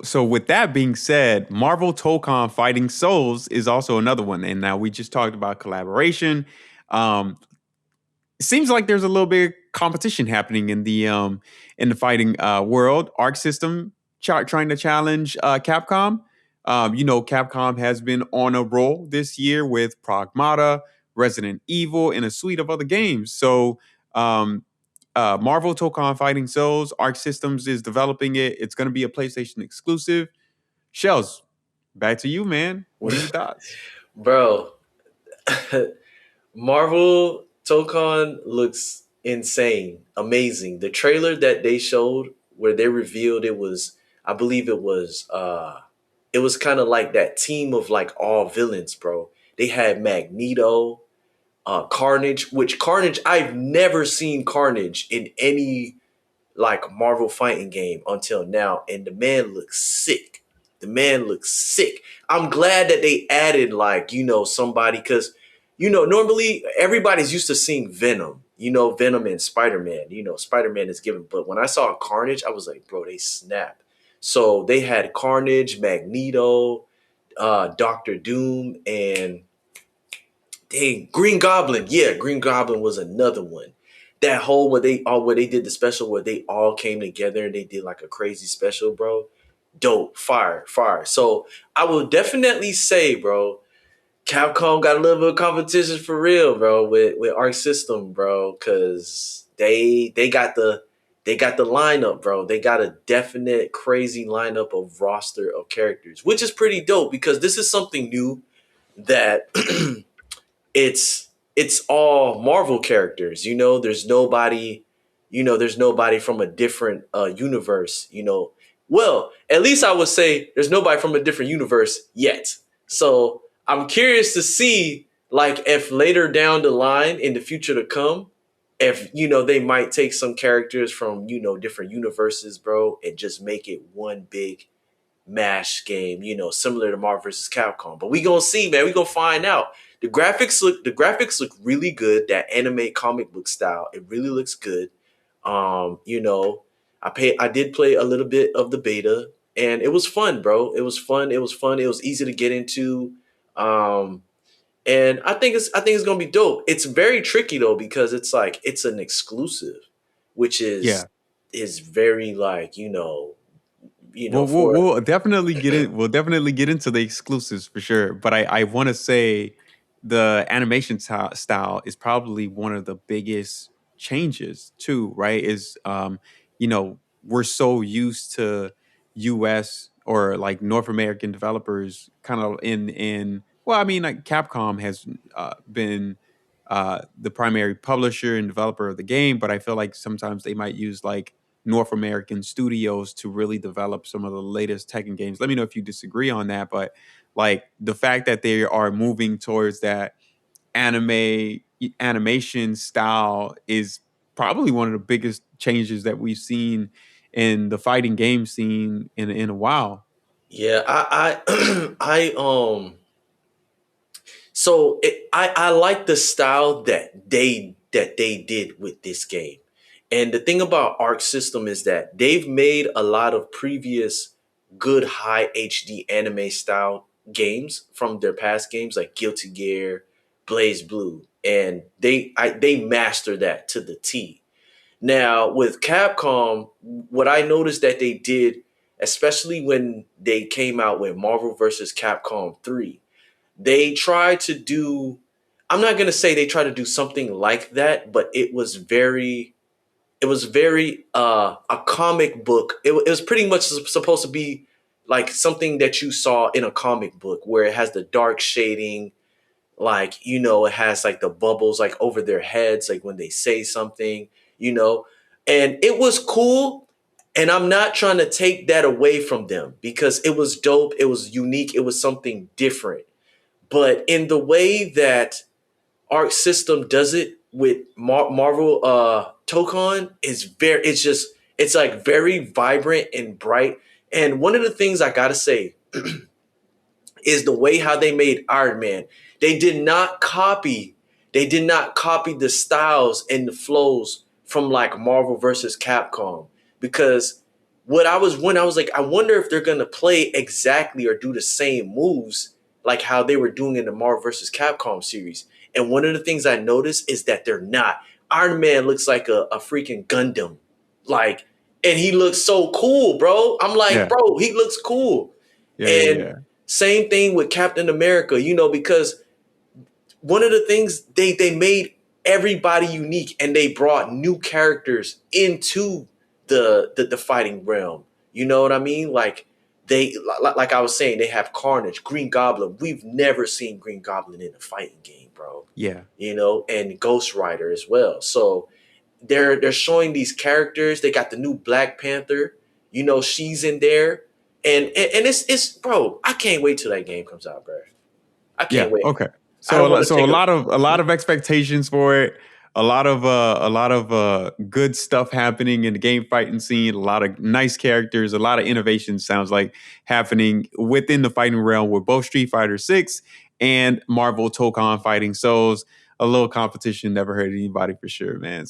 So with that being said, Marvel Tokon Fighting Souls is also another one. And now we just talked about collaboration. Um, it seems like there's a little bit of competition happening in the fighting world. Arc System trying to challenge Capcom. Capcom has been on a roll this year with Pragmata, Resident Evil, and a suite of other games. So um, Marvel Tokon Fighting Souls, Arc Systems is developing it. It's going to be a PlayStation exclusive. Shells, back to you, man. What are your thoughts? Bro, Marvel Tokon looks insane, amazing. The trailer that they showed where they revealed I believe it was kind of like that team of like all villains, bro. They had Magneto, Carnage, which Carnage, I've never seen Carnage in any like Marvel fighting game until now, and the man looks sick. The man looks sick. I'm glad that they added like somebody because normally everybody's used to seeing Venom. Venom and Spider Man. Spider Man is given, but when I saw Carnage, I was like, bro, they snap. So they had Carnage, Magneto, Doctor Doom, and Green Goblin. Yeah, Green Goblin was another one. That whole where they did the special where they all came together and they did like a crazy special, bro. Dope, fire, fire. So I will definitely say, bro, Capcom got a little bit of competition for real, bro, with Arc System, bro, because they got the lineup, bro. They got a definite crazy lineup of roster of characters, which is pretty dope because this is something new that it's all Marvel characters. There's nobody from a different universe. Well, at least I would say there's nobody from a different universe yet. So I'm curious to see, like, if later down the line in the future to come, if they might take some characters from different universes, bro, and just make it one big mash game, similar to Marvel vs. Capcom. But we gonna see, man. We gonna find out. The graphics look really good. That anime comic book style, it really looks good. I did play a little bit of the beta, and it was fun, bro. It was fun. It was fun. It was easy to get into. Um, and I think it's gonna be dope. It's very tricky though because it's like it's an exclusive, which is Yeah. is very like We'll for we'll definitely get in. We'll definitely get into the exclusives for sure. But I want to say the animation style is probably one of the biggest changes too. Right? We're so used to U.S. or like North American developers, kind of in. Well, I mean, like Capcom has been the primary publisher and developer of the game, but I feel like sometimes they might use like North American studios to really develop some of the latest Tekken games. Let me know if you disagree on that, but like the fact that they are moving towards that anime animation style is probably one of the biggest changes that we've seen in the fighting game scene in a while. yeah. I like the style that they did with this game. And the thing about Arc System is that they've made a lot of previous good high HD anime style games from their past games like Guilty Gear, Blaze Blue, and they master that to the T. Now with Capcom, what I noticed that they did, especially when they came out with Marvel vs. Capcom 3, they tried to do, I'm not gonna say they tried to do something like that, but it was very a comic book. It was pretty much supposed to be like something that you saw in a comic book where it has the dark shading, like it has like the bubbles like over their heads like when they say something, you know and it was cool. And I'm not trying to take that away from them because it was dope, it was unique, it was something different. But in the way that Arc System does it with Marvel Tokon is it's like very vibrant and bright. And one of the things I gotta say is the way how they made Iron Man. They did not copy. They did not copy the styles and the flows from like Marvel versus Capcom because what I was when I was like, I wonder if they're gonna play exactly or do the same moves like how they were doing in the Marvel versus Capcom series. And one of the things I noticed is that they're not. Iron Man looks like a freaking Gundam. Like, and he looks so cool, bro. I'm like, Yeah, bro, he looks cool. yeah, yeah, And yeah. same thing with Captain America, because one of the things they made everybody unique and they brought new characters into the fighting realm. You know what I mean? Like like I was saying, they have Carnage, Green Goblin. We've never seen Green Goblin in a fighting game, bro. Yeah. And Ghost Rider as well. So they're showing these characters. They got the new Black Panther. She's in there. And it's bro, I can't wait till that game comes out, bro. I can't Yeah. wait. Okay. I don't want to So take a lot of expectations for it. A lot of good stuff happening in the game fighting scene. A lot of nice characters. A lot of innovation sounds like happening within the fighting realm with both Street Fighter 6 and Marvel Tokon fighting. So a little competition never hurt anybody for sure, man.